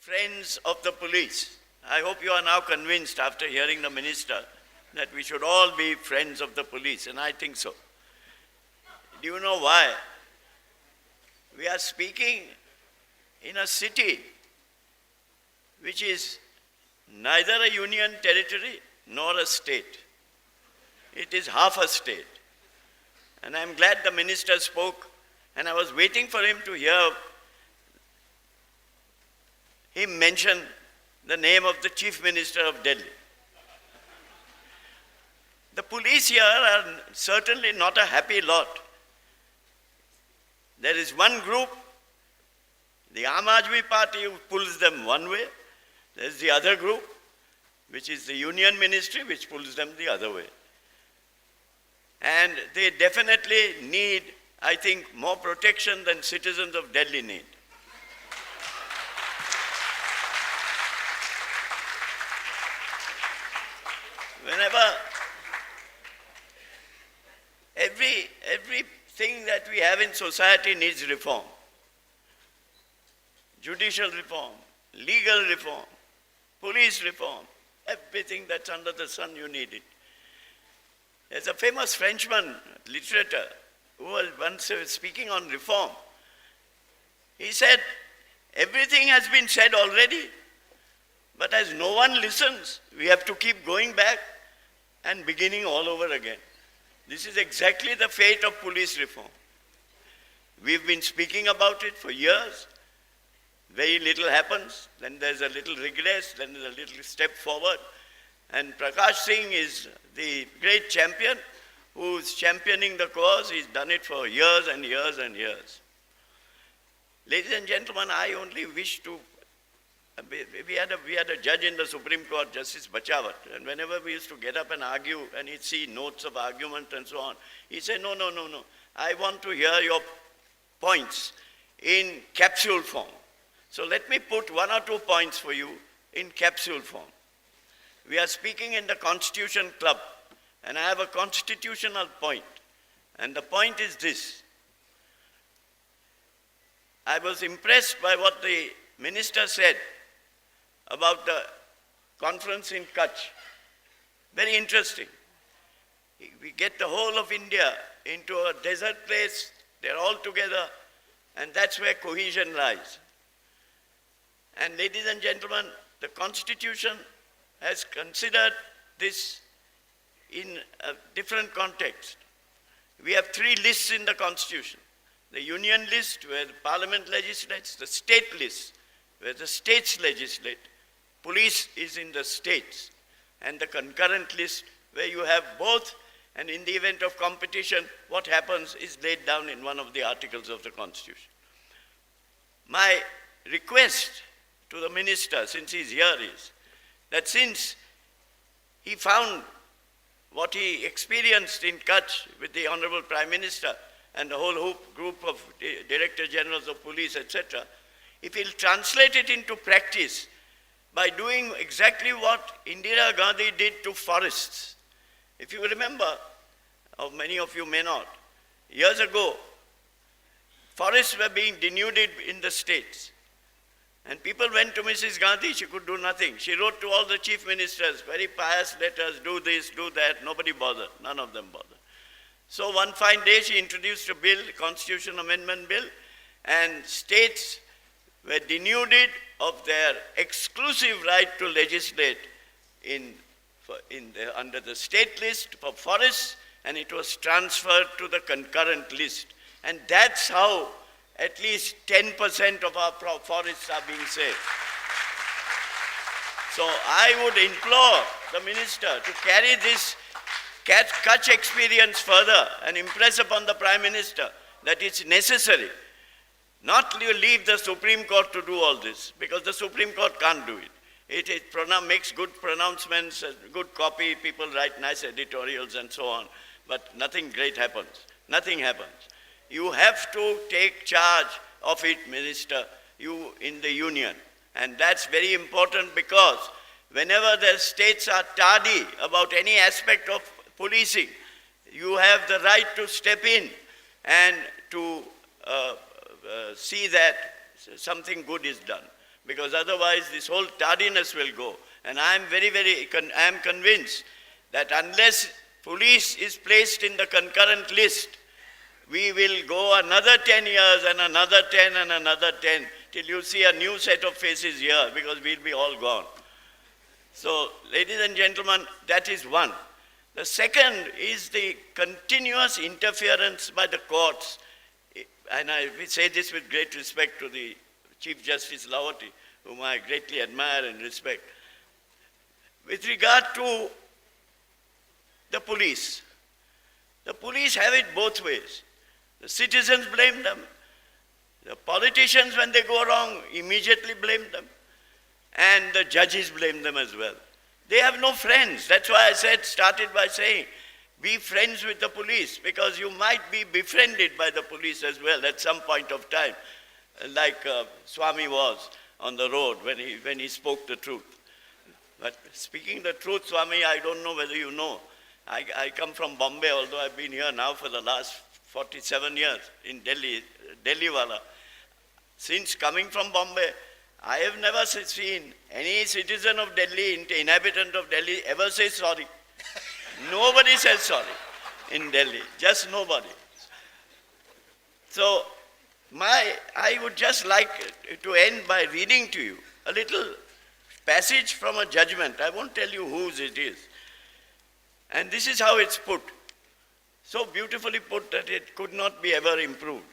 friends of the police. I hope you are now convinced after hearing the minister that we should all be friends of the police, and I think so. Do you know why? We are speaking in a city which is neither a union territory nor a state. It is half a state. And I'm glad the minister spoke, and I was waiting for him to hear him mention the name of the Chief Minister of Delhi. The police here are certainly not a happy lot. There is one group, the Aam Aadmi Party, who pulls them one way. There is the other group, which is the Union Ministry, which pulls them the other way. And they definitely need, I think, more protection than citizens of Delhi need. Whenever everything that we have in society needs reform. Judicial reform, legal reform, police reform, everything that's under the sun, you need it. There's a famous Frenchman, literature, who was once speaking on reform. He said, everything has been said already, but as no one listens, we have to keep going back and beginning all over again. This is exactly the fate of police reform. We've been speaking about it for years. Very little happens, then there's a little regress, then there's a little step forward. And Prakash Singh is the great champion who's championing the cause. He's done it for years and years and years. Ladies and gentlemen, I only wish to, we had a judge in the Supreme Court, Justice Bachawat, and whenever we used to get up and argue and he'd see notes of argument and so on, he said, no, I want to hear your points in capsule form. So let me put one or two points for you in capsule form. We are speaking in the Constitution Club, and I have a constitutional point. And the point is this. I was impressed by what the minister said about the conference in Kutch. Very interesting. We get the whole of India into a desert place, they're all together, and that's where cohesion lies. And ladies and gentlemen, the Constitution has considered this in a different context. We have three lists in the Constitution. The Union list, where the Parliament legislates, the State list, where the states legislate, police is in the states, and the concurrent list, where you have both, and in the event of competition, what happens is laid down in one of the articles of the Constitution. My request to the minister, since he's here, is that since he found what he experienced in Kutch with the Honorable Prime Minister and the whole group of Director Generals of Police, etc., if he'll translate it into practice by doing exactly what Indira Gandhi did to forests. If you remember, or many of you may not, years ago, forests were being denuded in the states. And people went to Mrs. Gandhi, she could do nothing. She wrote to all the chief ministers, very pious letters, do this, do that. Nobody bothered, none of them bothered. So one fine day she introduced a bill, Constitution Amendment Bill, and states were denuded of their exclusive right to legislate under the state list for forests, and it was transferred to the concurrent list. And that's how at least 10% of our forests are being saved. So I would implore the minister to carry this Kutch experience further and impress upon the Prime Minister that it's necessary not to leave the Supreme Court to do all this, because the Supreme Court can't do it. It makes good pronouncements, good copy, people write nice editorials and so on, but nothing great happens. Nothing happens. You have to take charge of it, Minister, you in the Union. And that's very important, because whenever the states are tardy about any aspect of policing, you have the right to step in and to see that something good is done. because otherwise this whole tardiness will go. And I am convinced that unless police is placed in the concurrent list, we will go another 10 years and another 10 and another 10 till you see a new set of faces here, because we'll be all gone. So, ladies and gentlemen, that is one. The second is the continuous interference by the courts, and we say this with great respect to the Chief Justice Lahoti, whom I greatly admire and respect. With regard to the police have it both ways. The citizens blame them. The politicians, when they go wrong, immediately blame them. And the judges blame them as well. They have no friends. That's why I started by saying, be friends with the police, because you might be befriended by the police as well at some point of time, like Swami was on the road when he spoke the truth. But speaking the truth, Swami, I don't know whether you know, I come from Bombay, although I've been here now for the last 47 years in Delhi, Delhi-wala. Since coming from Bombay, I have never seen any citizen of Delhi, inhabitant of Delhi, ever say sorry. Nobody says sorry in Delhi, just nobody. So, I would just like to end by reading to you a little passage from a judgment. I won't tell you whose it is. And this is how it's put. So beautifully put that it could not be ever improved.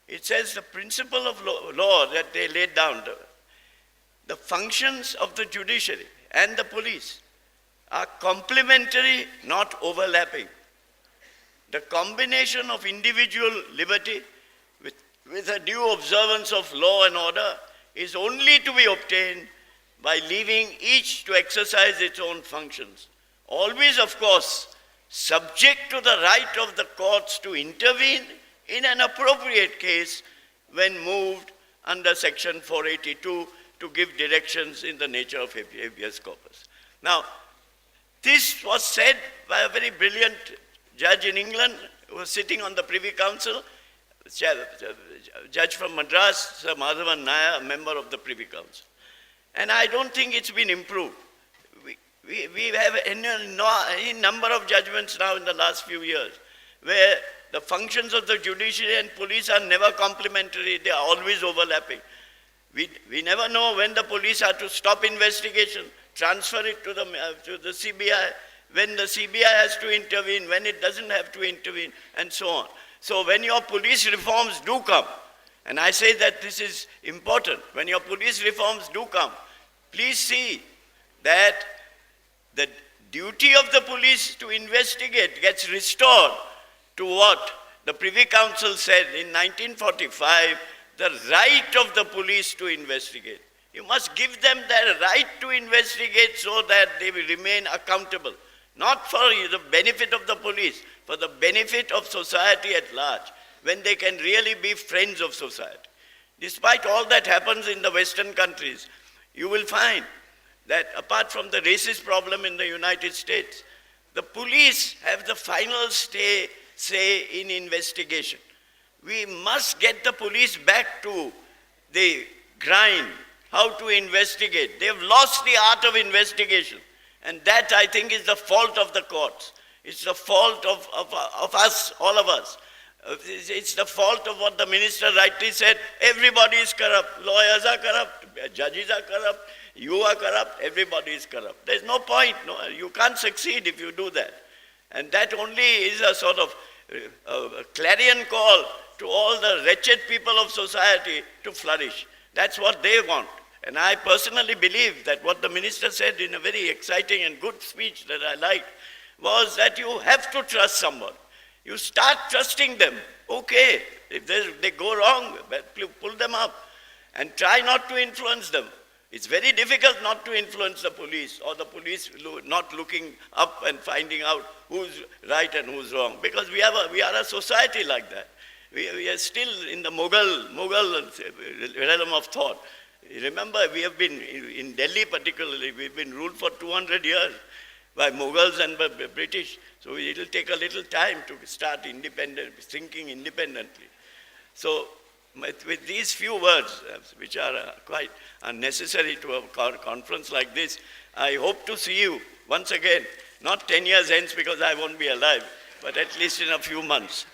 It says the principle of law that they laid down, the functions of the judiciary and the police are complementary, not overlapping. The combination of individual liberty with a due observance of law and order is only to be obtained by leaving each to exercise its own functions. Always, of course, subject to the right of the courts to intervene in an appropriate case when moved under Section 482 to give directions in the nature of habeas corpus. Now, this was said by a very brilliant judge in England who was sitting on the Privy Council, judge from Madras, Sir Madhavan Nair, a member of the Privy Council. And I don't think it's been improved. We have any number of judgments now in the last few years where the functions of the judiciary and police are never complementary, they are always overlapping. We never know when the police are to stop investigation, transfer it to the CBI, when the CBI has to intervene, when it doesn't have to intervene, and so on. So when your police reforms do come, and I say that this is important, when your police reforms do come, please see that the duty of the police to investigate gets restored to what the Privy Council said in 1945, the right of the police to investigate. You must give them the right to investigate so that they will remain accountable, not for the benefit of the police, for the benefit of society at large, when they can really be friends of society. Despite all that happens in the Western countries, you will find that apart from the racist problem in the United States, the police have the final say in investigation. We must get the police back to the grind, how to investigate. They have lost the art of investigation. And that, I think, is the fault of the courts. It's the fault of us, all of us. It's the fault of what the minister rightly said. Everybody is corrupt. Lawyers are corrupt. Judges are corrupt. You are corrupt, everybody is corrupt. There's no point, no, you can't succeed if you do that. And that only is a sort of a clarion call to all the wretched people of society to flourish. That's what they want. And I personally believe that what the minister said in a very exciting and good speech that I liked was that you have to trust someone. You start trusting them. Okay, if they go wrong, pull them up and try not to influence them. It's very difficult not to influence the police, or the police not looking up and finding out who's right and who's wrong, because we are a society like that. We are still in the Mughal realm of thought. Remember, we have been, in Delhi particularly, we've been ruled for 200 years by Mughals and by British. So it will take a little time to start thinking independently. So with these few words, which are quite unnecessary to a conference like this, I hope to see you once again, not 10 years hence because I won't be alive, but at least in a few months.